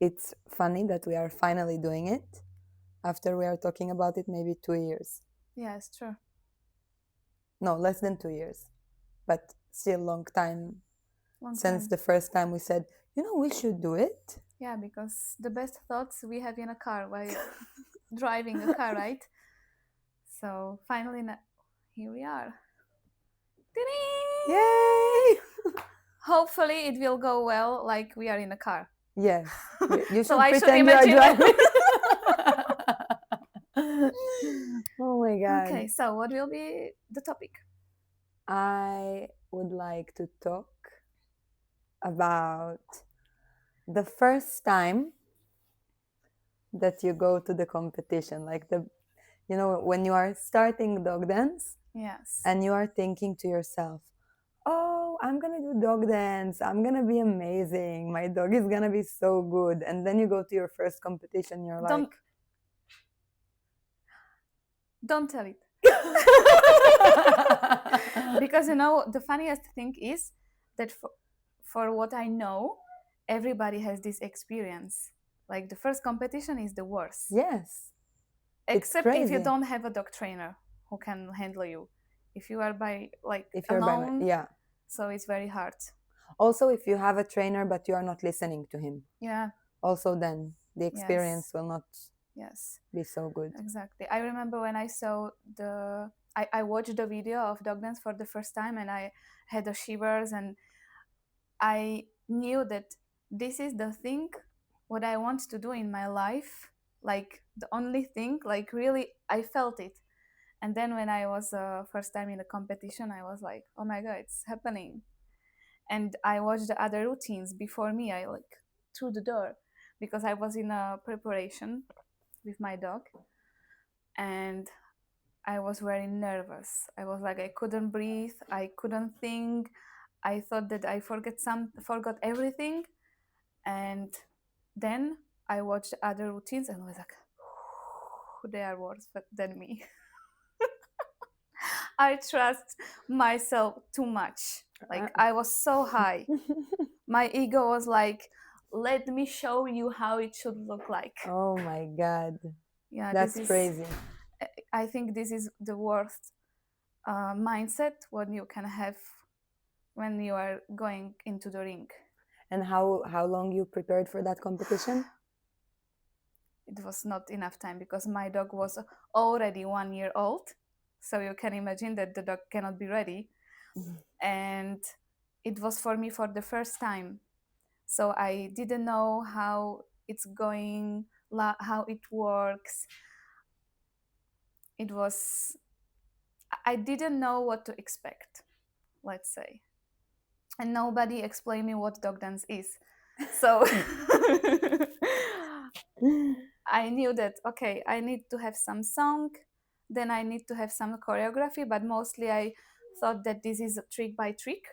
it's funny that we are finally doing it after we are talking about it maybe 2 years. Yes, true. No, less than 2 years, but still long time Long since time. the first time we said, we should do it. Yeah, because the best thoughts we have in a car while driving a car, right? So finally, here we are. Ta-ding! Yay! Hopefully, it will go well, like we are in a car. Yes, you So should I should pretend you are imagine. driving. Oh my god. Okay, so what will be the topic? I would like to talk about the first time that you go to the competition, like when you are starting dog dance Yes. and you are thinking to yourself, oh, I'm gonna do dog dance, I'm gonna be amazing, my dog is gonna be so good, and then you go to your first competition, you're like, Don't tell it. Because the funniest thing is that for what I know, everybody has this experience. Like the first competition is the worst. yes, it's Except if you crazy. don't have a dog trainer who can handle you. If you are If you're alone, yeah. so it's very hard. Also, if you have a trainer but you are not listening to him, Yeah. also then the experience will not Yes. be so good. Exactly. I remember when I saw I watched the video of dog dance for the first time, and I had the shivers, and I knew that this is the thing what I want to do in my life, like the only thing, like really I felt it. And then when I was first time in a competition, I was like, oh my god, it's happening. And I watched the other routines before me. I like through the door because I was in a preparation with my dog, and I was very nervous. I was like I couldn't breathe, I couldn't think. I thought that I forgot everything. And then I watched other routines and I was like, they are worse than me. I trust myself too much. Like I was so high. My ego was like, let me show you how it should look like. Oh my god, Yeah, that's crazy. I think this is the worst mindset what you can have when you are going into the ring. And how long you prepared for that competition? It was not enough time because my dog was already 1 year old. So you can imagine that the dog cannot be ready. And it was for me for the first time. So I didn't know how it's going, how it works. It was, I didn't know what to expect, let's say. And nobody explained me what dog dance is. So I knew that, okay, I need to have some song, then I need to have some choreography, but mostly I thought that this is a trick by trick.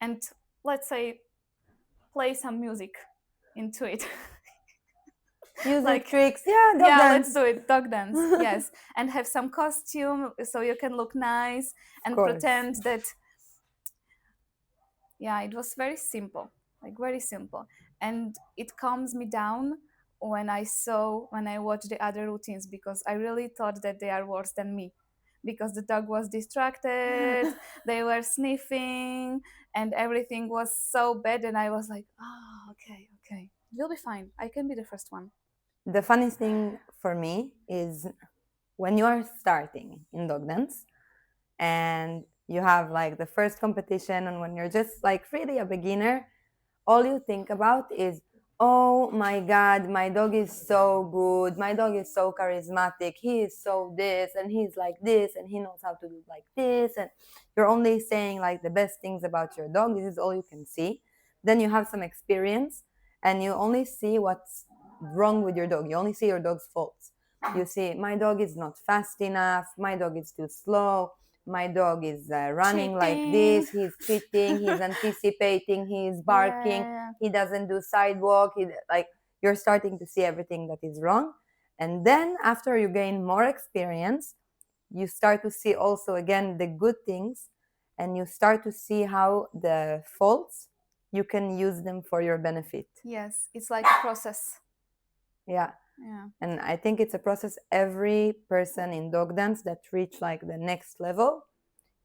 And let's say, play some music into it. Music, Like, tricks, yeah, dog yeah, dance. let's do it, dog dance, yes. And have some costume so you can look nice and course. pretend that, yeah, it was very simple, like very simple. And it calms me down when I watch the other routines, because I really thought that they are worse than me, because the dog was distracted, they were sniffing, and everything was so bad, and I was like, oh, okay, we'll be fine, I can be the first one. The funniest thing for me is when you are starting in dog dance and you have like the first competition, and when you're just like really a beginner, all you think about is, oh my god, my dog is so good, my dog is so charismatic, he is so this and he's like this and he knows how to do like this, and you're only saying like the best things about your dog. This is all you can see. Then you have some experience and you only see what's wrong with your dog. You only see your dog's faults. You see, my dog is not fast enough, my dog is too slow, my dog is running like this, he's cheating, he's anticipating, he's barking, he doesn't do sidewalk, like you're starting to see everything that is wrong. And then after you gain more experience, you start to see also again the good things, and you start to see how the faults you can use them for your benefit. Yes, it's like a process. Yeah. Yeah. And I think it's a process. Every person in dog dance that reach like the next level,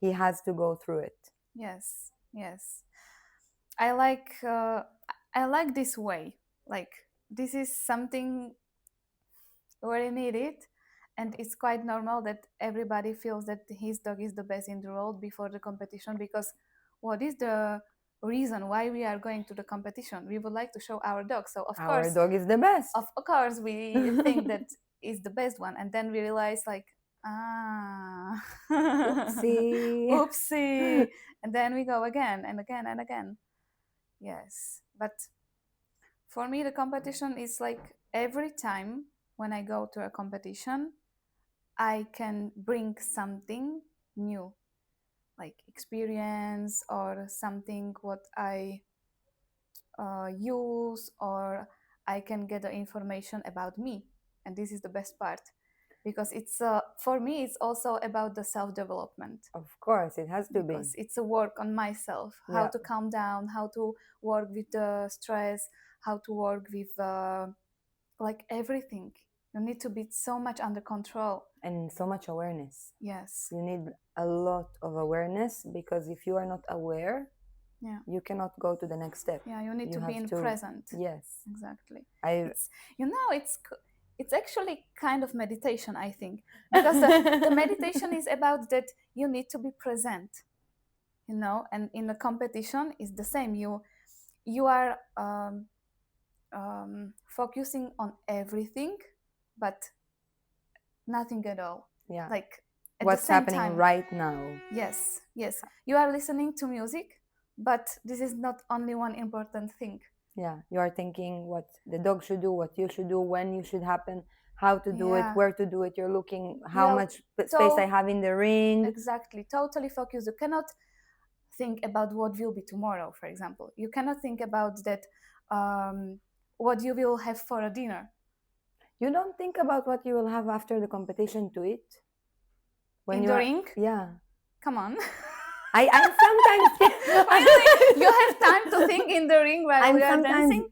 he has to go through it. Yes. Yes. I like this way. Like this is something very needed, and it's quite normal that everybody feels that his dog is the best in the world before the competition, because what is the reason why we are going to the competition? We would like to show our dog, so Our dog is the best. of course we think that is the best one, and then we realize like, Oopsie. oopsie, and then we go again and again and again. Yes, but for me the competition is like every time when I go to a competition I can bring something new, like experience or something what I use, or I can get the information about me. And this is the best part, because it's for me it's also about the self development, Of course, it has to be. because it's a work on myself, how Yeah. to calm down, how to work with the stress, how to work with like everything. You need to be so much under control. And so much awareness. Yes. You need a lot of awareness, because if you are not aware, Yeah. you cannot go to the next step. Yeah, you need You to be have in to- present. Yes. Exactly. I It's it's actually kind of meditation, I think, because the meditation is about that you need to be present, you know, and in a competition is the same. You are focusing on everything, but nothing at all. yeah. Like at What's the same happening time. right now? Yes, yes. You are listening to music, but this is not only one important thing. Yeah, you are thinking what the dog should do, what you should do, when you should happen, how to do it, Yeah. where to do it. You're looking how Yeah, much space I so- have in the ring. Exactly, totally focused. You cannot think about what will be tomorrow, for example. You cannot think about that what you will have for a dinner. You don't think about what you will have after the competition to eat when In you the are, ring? Yeah. Come on. I'm sometimes Really? You have time to think in the ring while I'm we are sometimes dancing?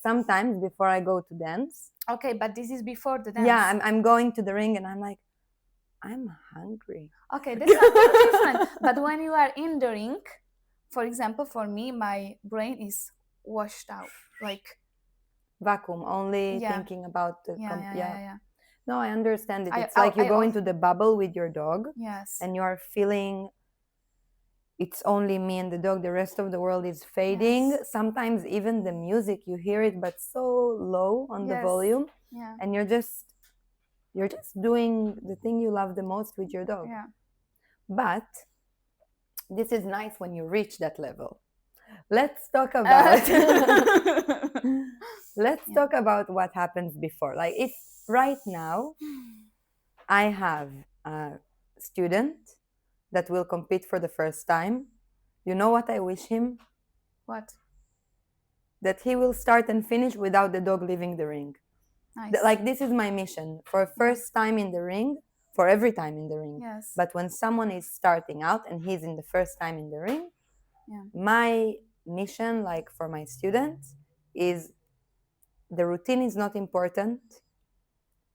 sometimes before I go to dance. Okay, but this is before the dance. Yeah, I'm going to the ring and I'm like, I'm hungry. Okay, that's something different. But when you are in the ring, for example, for me, my brain is washed out. Like, Vacuum, only Yeah. thinking about the yeah. No, I understand it. I- It's like you I go al- into the bubble with your dog Yes. and you are feeling it's only me and the dog, the rest of the world is fading. Yes. Sometimes even the music, you hear it but so low on the Yes. volume, Yeah. and you're just doing the thing you love the most with your dog. Yeah. But this is nice when you reach that level. Let's talk about let's Yeah. talk about what happens before. Like if right now I have a student that will compete for the first time, you know what I wish him? What? That he will start and finish without the dog leaving the ring. Nice. Like this is my mission for first time in the ring, for every time in the ring. Yes. But when someone is starting out and he's in the first time in the ring, Yeah. my mission, like for my students, is the routine is not important.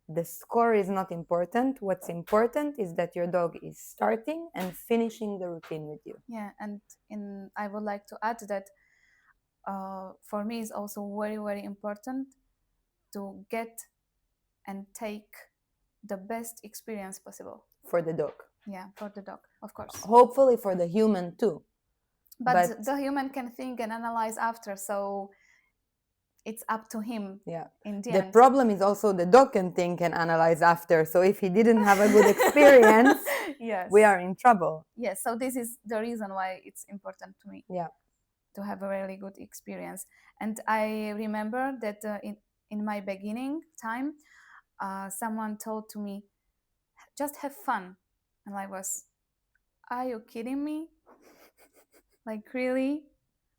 The score is not important. What's important is that your dog is starting and finishing the routine with you. Yeah, and I would like to add that for me it's also very, very important to get and take the best experience possible. For the dog. Yeah, for the dog, of course. Hopefully for the human too. But the human can think and analyze after, so it's up to him. Yeah. In the The end. problem is also the dog can think and analyze after. So if he didn't have a good experience, Yes. we are in trouble. Yes, so this is the reason why it's important to me. Yeah. To have a really good experience. And I remember that in my beginning time, someone told to me, just have fun. And I was, are you kidding me? Like, really?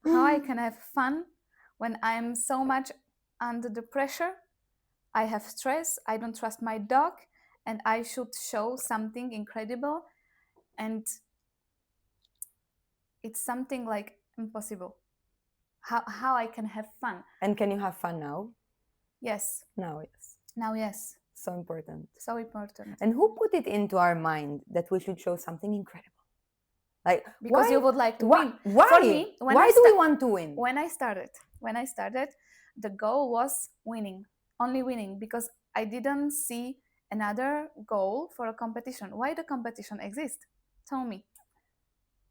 How I can have fun when I'm so much under the pressure? I have stress, I don't trust my dog, and I should show something incredible. And it's something like impossible. how I can have fun. And can you have fun now? Yes. Now, yes. Now, yes. So important. So important. And who put it into our mind that we should show something incredible? Like, Because why? you would like to win. Why? For me, why do we want to win? When I started, the goal was winning, only winning, because I didn't see another goal for a competition. Why the competition exists? Tell me.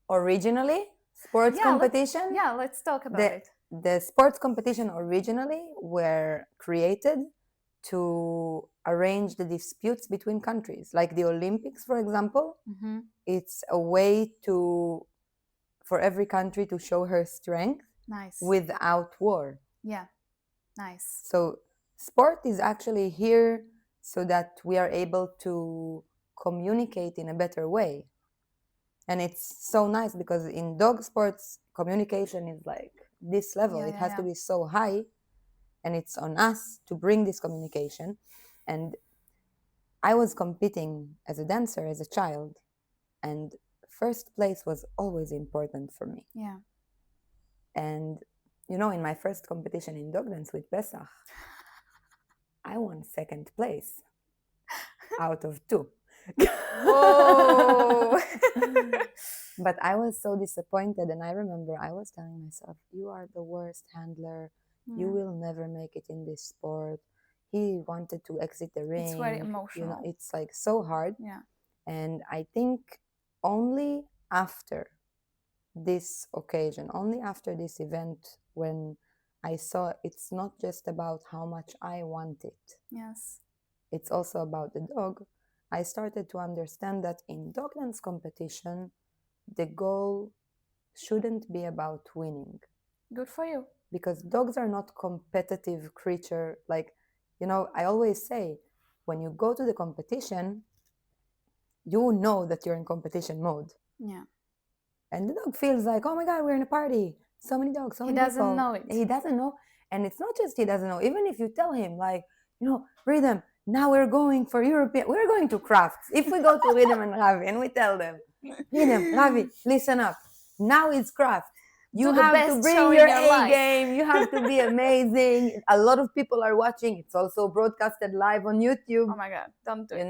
Originally, sports competition. Let's talk about it. The sports competition originally were created to arrange the disputes between countries, like the Olympics, for example. Mm-hmm. It's a way for every country to show her strength. Nice. Without war. Yeah, nice. So sport is actually here so that we are able to communicate in a better way. And it's so nice because in dog sports, communication is like this level. It has to be so high, and it's on us to bring this communication. And I was competing as a dancer as a child, and first place was always important for me. Yeah. And in my first competition in dog dance with Pesach, I won second place out of 2. Whoa! But I was so disappointed, and I remember I was telling myself, you are the worst handler. You will never make it in this sport. He wanted to exit the ring. It's very emotional. It's like so hard. Yeah. And I think only after this occasion, only after this event, when I saw it's not just about how much I want it. Yes. It's also about the dog. I started to understand that in dog dance competition, the goal shouldn't be about winning. Good for you. Because dogs are not competitive creature. Like, I always say, when you go to the competition, you know that you're in competition mode. Yeah. And the dog feels like, oh my God, we're in a party. So many dogs, so many people. He doesn't know it. He doesn't know. And it's not just he doesn't know. Even if you tell him, like, Rhythm, now we're going for we're going to crafts. If we go to Rhythm and Ravi and we tell them, Rhythm, Ravi, listen up. Now it's craft. You have to bring your A game. You have to be amazing. A lot of people are watching. It's also broadcasted live on YouTube. Oh my God, don't do it.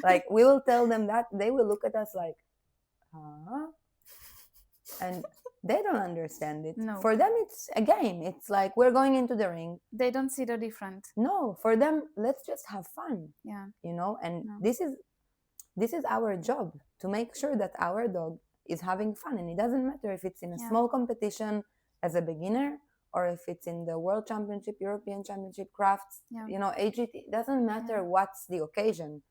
Like we will tell them that. They will look at us like, huh? And they don't understand it. No. For them, it's a game. It's like we're going into the ring. They don't see the difference. No, for them, let's just have fun. Yeah. And this is our job, to make sure that our dog is having fun. And it doesn't matter if it's in a small competition as a beginner, or if it's in the World Championship, European Championship, crafts, AGT. It doesn't matter what's the occasion.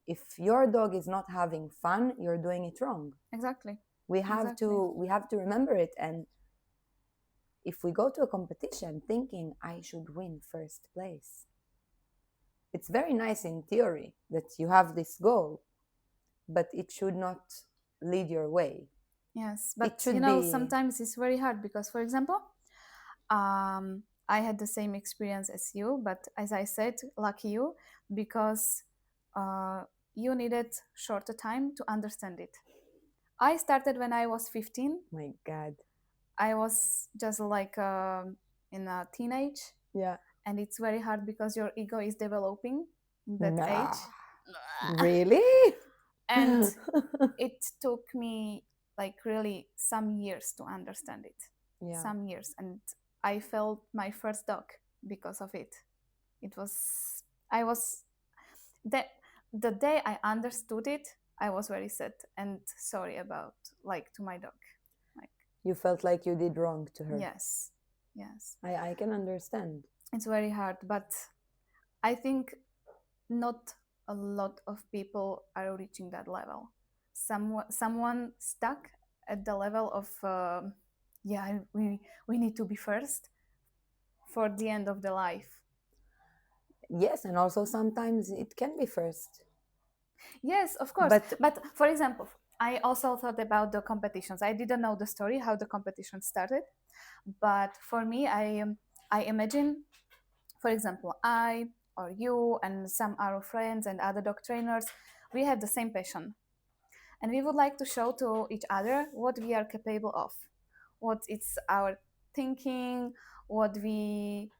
If your dog is not having fun, you're doing it wrong. Exactly. We have to remember it. And if we go to a competition thinking I should win first place, it's very nice in theory that you have this goal, but it should not lead your way. Yes, but sometimes it's very hard because, for example, I had the same experience as you, but as I said, lucky you, because you needed shorter time to understand it. I started when I was 15. My God. I was just like in a teenage. Yeah. And it's very hard because your ego is developing in that age. Really? And it took me like really some years to understand it. Yeah. Some years. And I felt my first dog because of it. The day I understood it, I was very sad and sorry about, to my dog. You felt like you did wrong to her. Yes. I can understand. It's very hard, but I think not a lot of people are reaching that level. Someone stuck at the level of we need to be first for the end of the life. Yes, and also sometimes it can be first. Yes, of course. But for example, I also thought about the competitions. I didn't know the story how the competition started, but for me, I imagine, for example, I or you and some our friends and other dog trainers, we have the same passion, and we would like to show to each other what we are capable of, what is our thinking, what we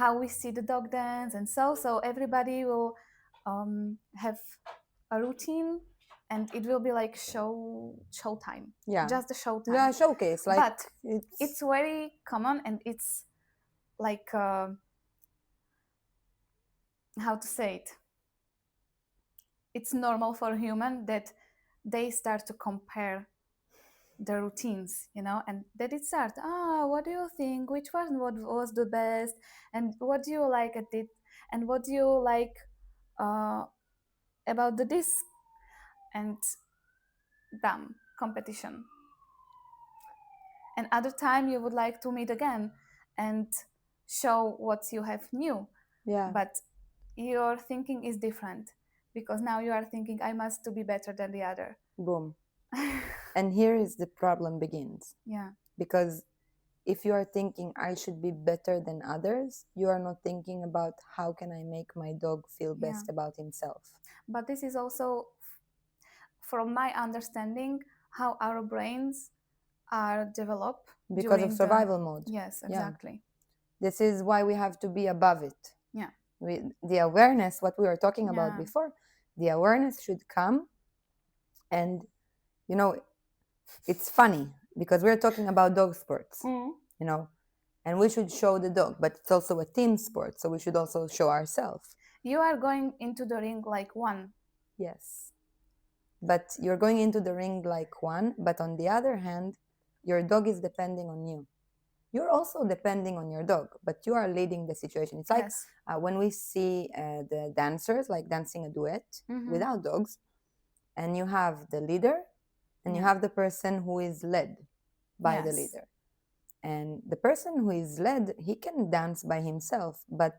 how we see the dog dance, and so everybody will have a routine, and it will be like showtime, Yeah. just the showtime. Yeah, showcase. Like But it's very common, and it's like how to say it, it's normal for a human that they start to compare the routines, and that it starts, what do you think, which one what was the best, and what do you like at it, and what do you like uh, about the disc, and bam, competition. And other time you would like to meet again and show what you have new, yeah, but your thinking is different, because now you are thinking, I must to be better than the other. boom. And here is the problem begins. Yeah, Because if you are thinking I should be better than others, you are not thinking about how can I make my dog feel best Yeah. about himself. but this is also, from my understanding, how our brains are developed Because of during survival mode. Yes, Yeah. exactly. This is why we have to be above it. Yeah. The awareness, what we were talking about Yeah. before, the awareness should come. And, you know, it's funny because we're talking about dog sports, you know, and we should show the dog, but it's also a team sport. So we should also show ourselves. You are going into the ring like one. Yes. But you're going into the ring like one, but on the other hand, your dog is depending on you. You're also depending on your dog, but you are leading the situation. It's like Yes. when we see the dancers like dancing a duet without dogs, and you have the leader and you Yeah. have the person who is led by the Yes. leader. And the person who is led, he can dance by himself, but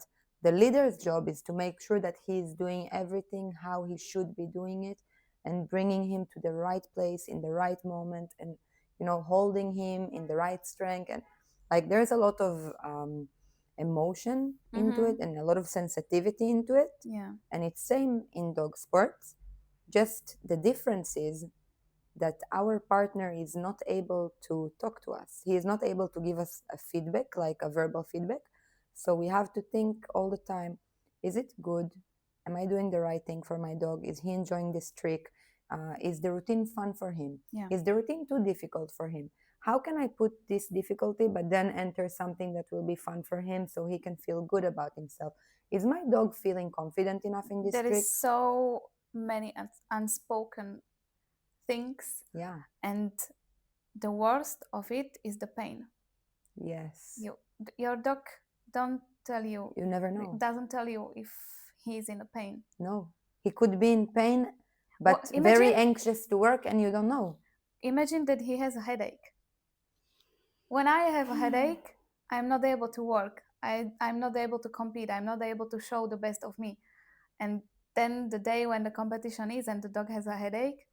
the leader's job is to make sure that he is doing everything how he should be doing it, and bringing him to the right place in the right moment, and holding him in the right strength. And like there's a lot of emotion into it and a lot of sensitivity into it. Yeah. And it's same in dog sports, just the difference is that our partner is not able to talk to us. He is not able to give us a feedback, like a verbal feedback. So we have to think all the time, is it good? Am I doing the right thing for my dog? Is he enjoying this trick? Is the routine fun for him? Yeah. Is the routine too difficult for him? How can I put this difficulty but then enter something that will be fun for him so he can feel good about himself? Is my dog feeling confident enough in this There trick? is so many unspoken things. Yeah. And the worst of it is the pain. Yes. Your dog don't tell you. You never know. Doesn't tell you if he's in a pain. No. He could be in pain, but Well, very anxious to work, and you don't know. Imagine that he has a headache. When I have a headache, I'm not able to work. I'm not able to compete. I'm not able to show the best of me. And then the day when the competition is and the dog has a headache,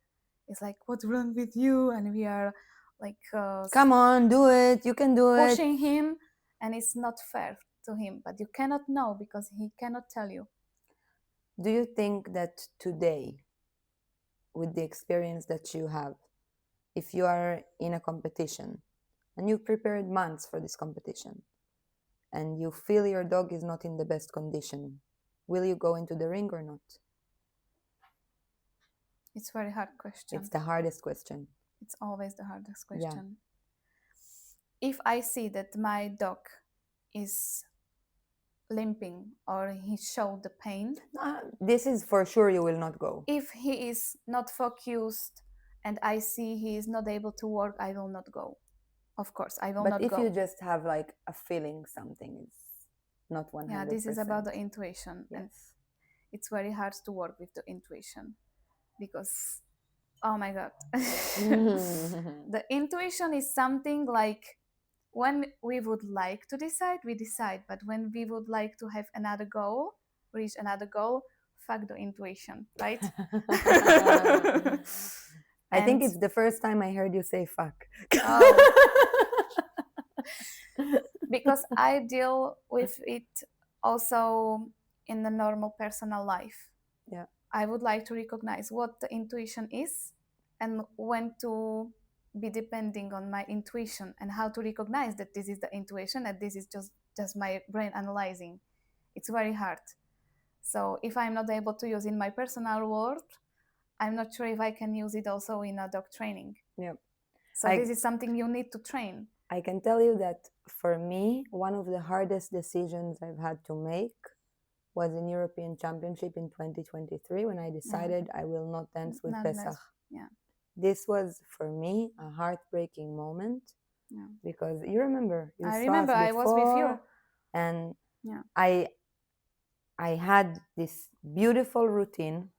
it's like, what's wrong with you? And we are like, come on, do it. You can do it. Pushing him, and it's not fair to him. But you cannot know because he cannot tell you. Do you think that today, with the experience that you have, if you are in a competition and you've prepared months for this competition and you feel your dog is not in the best condition, will you go into the ring or not? It's a very hard question. It's the hardest question. It's always the hardest question. Yeah. If I see that my dog is limping or he showed the pain, this is for sure you will not go. If he is not focused and I see he is not able to work, I will not go. Of course, I will not go. But if you just have like a feeling something is not 100%. Yeah, this is about the intuition. Yes. And it's very hard to work with the intuition because, oh my God. The intuition is something like when we would like to decide, we decide. But when we would like to have another goal, reach another goal, fuck the intuition, right? I think it's the first time I heard you say fuck. Because I deal with it also in the normal personal life. Yeah. I would like to recognize what the intuition is and when to be depending on my intuition and how to recognize that this is the intuition and this is just my brain analyzing. It's very hard. So if I'm not able to use in my personal world, I'm not sure if I can use it also in a dog training. Yeah. So this is something you need to train. I can tell you that for me, one of the hardest decisions I've had to make was in European Championship in 2023 when I decided I will not dance with Pesach. Yeah. This was for me a heartbreaking moment because you remember you I saw remember us I was with before, you. and Yeah. I had this beautiful routine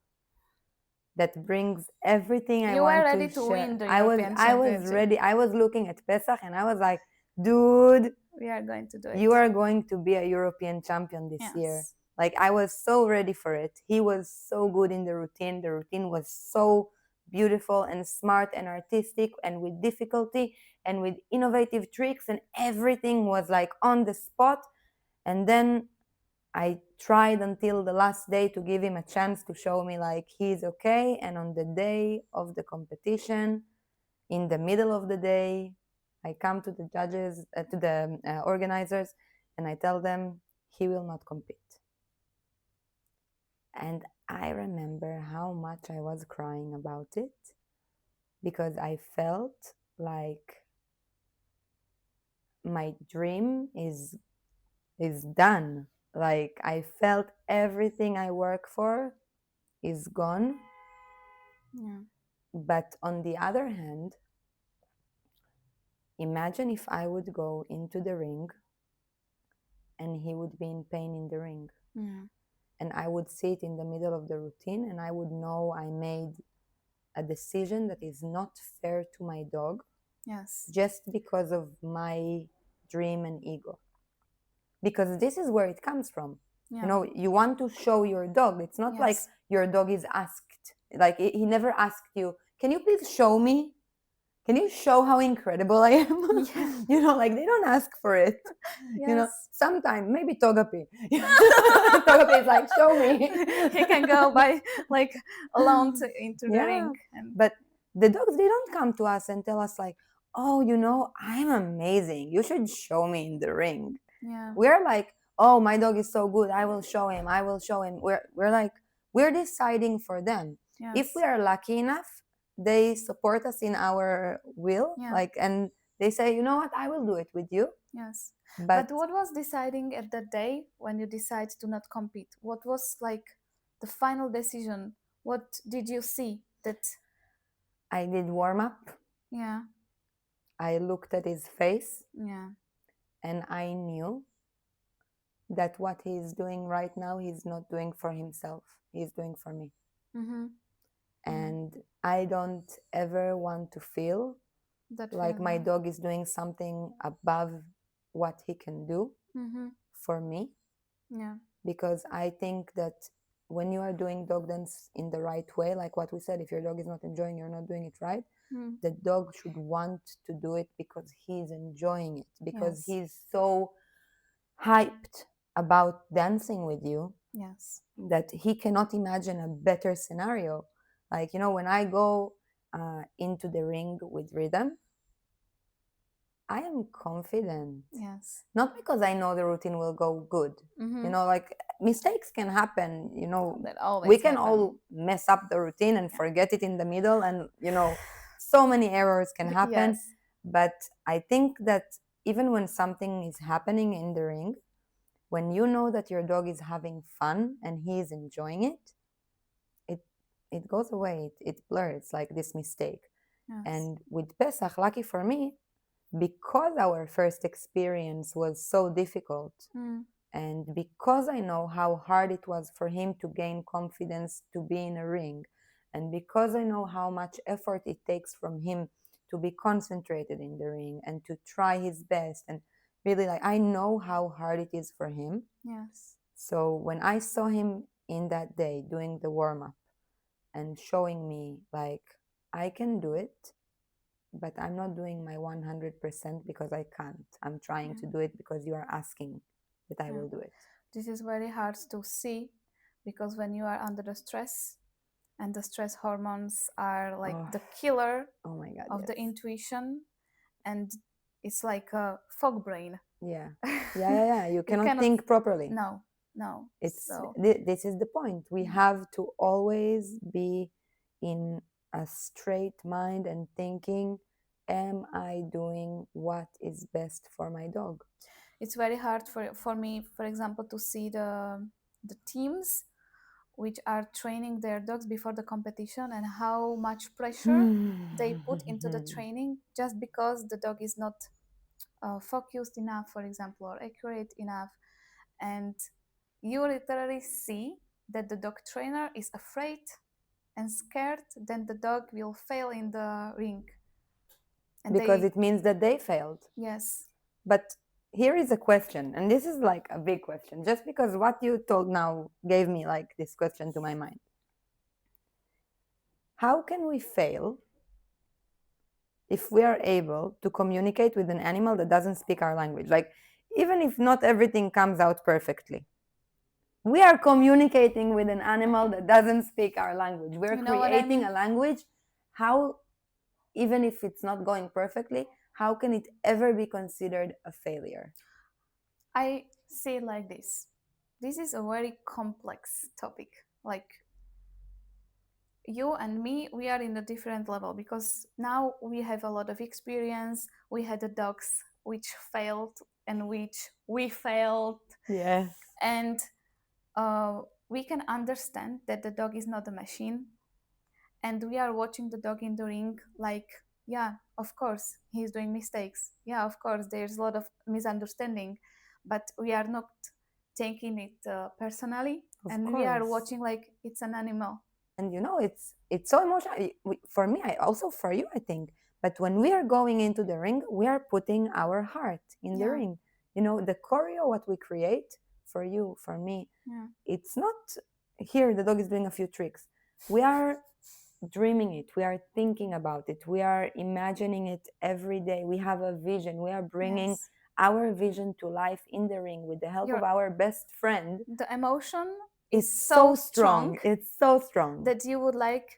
that brings everything I You want were ready to to share. win the I was European ready. I was looking at Pesach and I was like, dude, we are going to do it. you are going to be a European champion this year. Like I was so ready for it. He was so good in the routine. The routine was so beautiful and smart and artistic and with difficulty and with innovative tricks, and everything was like on the spot. And then I tried until the last day to give him a chance to show me like he's okay. And on the day of the competition, in the middle of the day, I come to the judges, to the organizers, and I tell them he will not compete. And I remember how much I was crying about it because I felt like my dream is done. Like I felt everything I work for is gone. Yeah. But on the other hand, imagine if I would go into the ring and he would be in pain in the ring. Yeah. And I would sit in the middle of the routine and I would know I made a decision that is not fair to my dog. Yes. Just because of my dream and ego. Because this is where it comes from. Yeah. You know, you want to show your dog. It's not like your dog is asked. Like he never asked you, can you please show me? Can you show how incredible I am? Yeah. You know, like they don't ask for it. Yes. You know, sometimes maybe Togepi. Togepi is like, show me. He can go by like alone into the ring. But the dogs, they don't come to us and tell us like, oh, you know, I'm amazing. You should show me in the ring. Yeah. We're like, oh, my dog is so good. I will show him. I will show him. We're like, we're deciding for them. Yes. If we are lucky enough, they support us in our will, like, and they say, you know what, I will do it with you. Yes. But what was deciding at that day when you decide to not compete? What was like the final decision? What did you see that? I did warm up. Yeah. I looked at his face. Yeah. And I knew that what he's doing right now, he's not doing for himself. He's doing for me. Mm-hmm. And I don't ever want to feel that like my dog is doing something above what he can do for me. Yeah. Because I think that when you are doing dog dance in the right way, like what we said, if your dog is not enjoying, you're not doing it right. The dog should want to do it because he's enjoying it, because he's so hyped about dancing with you that he cannot imagine a better scenario. Like, you know, when I go into the ring with rhythm, I am confident. Yes. Not because I know the routine will go good. You know, like mistakes can happen. You know, we can all mess up the routine and forget it in the middle, and you know, so many errors can happen. Yes. But I think that even when something is happening in the ring, when you know that your dog is having fun and he is enjoying it, it goes away. It blurs like this mistake. Yes. And with Pesach, lucky for me, because our first experience was so difficult, and because I know how hard it was for him to gain confidence to be in a ring, and because I know how much effort it takes from him to be concentrated in the ring and to try his best, and really, like, I know how hard it is for him. Yes. So when I saw him in that day doing the warm-up and showing me like I can do it, but I'm not doing my 100% because I can't. I'm trying to do it because you are asking that I will do it. This is very hard to see because when you are under the stress, and the stress hormones are like Oh, the killer oh my God, of yes. the intuition, and it's like a fog brain. Yeah. Yeah. You You cannot cannot. think properly. No. It's So this is the point. We yeah. have to always be in a straight mind and thinking, am I doing what is best for my dog? It's very hard for me, for example, to see the teams which are training their dogs before the competition and how much pressure they put into the training just because the dog is not focused enough, for example, or accurate enough. And you literally see that the dog trainer is afraid and scared, then the dog will fail in the ring. And Because they, it means that they failed. yes, But here is a question, and this is like a big question, just because what you told now gave me like this question to my mind. How can we fail if we are able to communicate with an animal that doesn't speak our language? Like, even if not everything comes out perfectly, we are communicating with an animal that doesn't speak our language. We're you know what I creating mean? a language. How, even if it's not going perfectly, how can it ever be considered a failure? I see it like this. This is a very complex topic. Like you and me, we are in a different level because now we have a lot of experience. We had the dogs which failed and which we failed, Yes. and uh, we can understand that the dog is not a machine, and we are watching the dog in the ring like, yeah, of course he's doing mistakes, yeah, of course there's a lot of misunderstanding, but we are not taking it personally, Of and we are course. watching like it's an animal. And it's so emotional. For me, I also for you, I think. But when we are going into the ring, we are putting our heart in the Yeah. ring. You know, the choreo what we create for you, for me, Yeah. it's not here the dog is doing a few tricks. We are dreaming it, we are thinking about it, we are imagining it every day. We have a vision, we are bringing Yes. our vision to life in the ring with the help of Your our best friend. the emotion Is is so so strong, it's so strong that you would like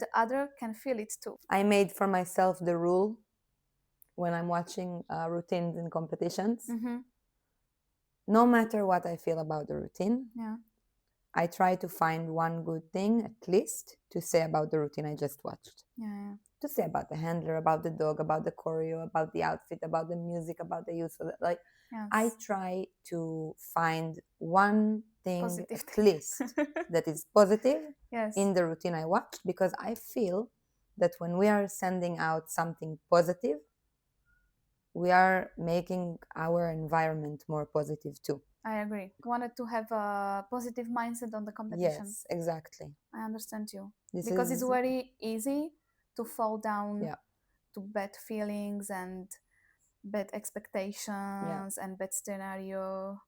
the other can feel it too. I made for myself the rule when I'm watching routines in competitions. Mm-hmm. No matter what I feel about the routine, Yeah. I try to find one good thing at least to say about the routine I just watched. Yeah. To say about the handler, about the dog, about the choreo, about the outfit, about the music, about the use of it. Like, Yes. I try to find one thing Positive. at least that is positive Yes. in the routine I watched, because I feel that when we are sending out something positive, we are making our environment more positive too. I agree. Wanted to have a positive mindset on the competition. Yes, exactly. I understand you. This Because it's is, very easy to fall down yeah, to bad feelings and bad expectations and bad scenario.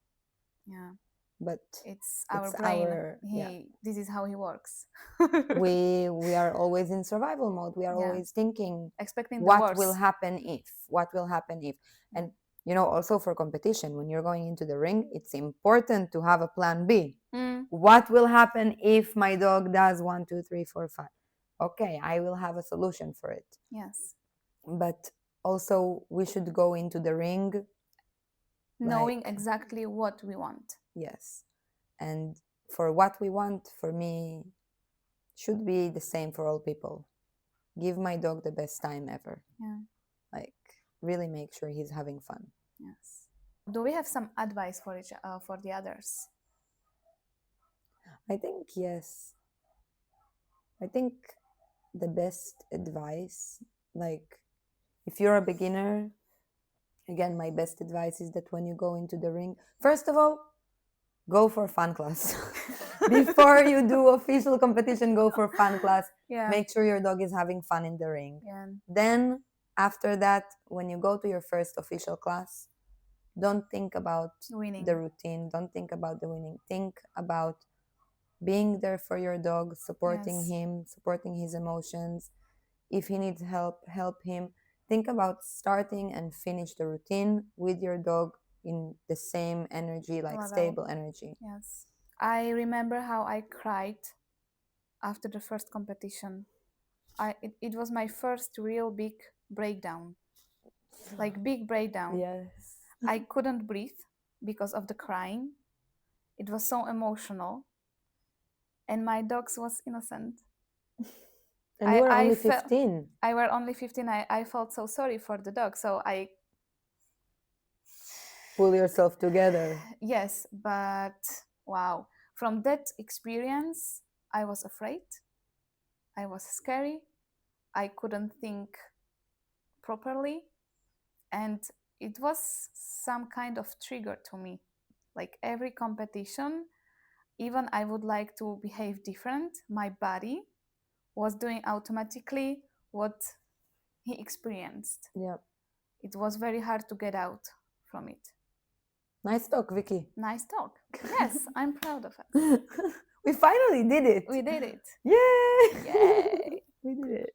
Yeah. but It's our it's brain. our, yeah. This is how he works. We are always in survival mode. We are Yeah. always thinking Expecting the what will worst. happen if, what will happen if. And you know, also for competition, when you're going into the ring, it's important to have a plan B. Mm. What will happen if my dog does 1, 2, 3, 4, 5? Okay, I will have a solution for it. Yes. But also, we should go into the ring Knowing like, exactly what we want. yes. And for what we want, for me, should be the same for all people. Give my dog the best time ever. Yeah. Like, really make sure he's having fun. Yes. Do we have some advice for the others? I think yes. I think the best advice, like, if you're a beginner, again, my best advice is that when you go into the ring, first of all, go for fun class. Before you do official competition, go for fun class. Yeah. Make sure your dog is having fun in the ring. Yeah. Then, after that, when you go to your first official class, don't think about Winning. the routine, don't think about the winning. Think about being there for your dog, supporting Yes. him, supporting his emotions. If he needs help, help him. Think about starting and finish the routine with your dog in the same energy, like Level. stable energy. Yes. I remember how I cried after the first competition. It was my first real big breakdown, like big breakdown. Yes. I couldn't breathe because of the crying. It was so emotional, and my dogs was innocent. And you were only felt 15. I were only 15. I felt so sorry for the dog, so I Pull yourself together. yes, but wow, from that experience, I was afraid. I was scary. I couldn't think properly, and it was some kind of trigger to me. Like every competition, even I would like to behave different, my body was doing automatically what he experienced. Yeah. It was very hard to get out from it. Nice talk, Vicky. Nice talk. Yes, I'm proud of it. We finally did it. We did it. Yay! Yay! We did it.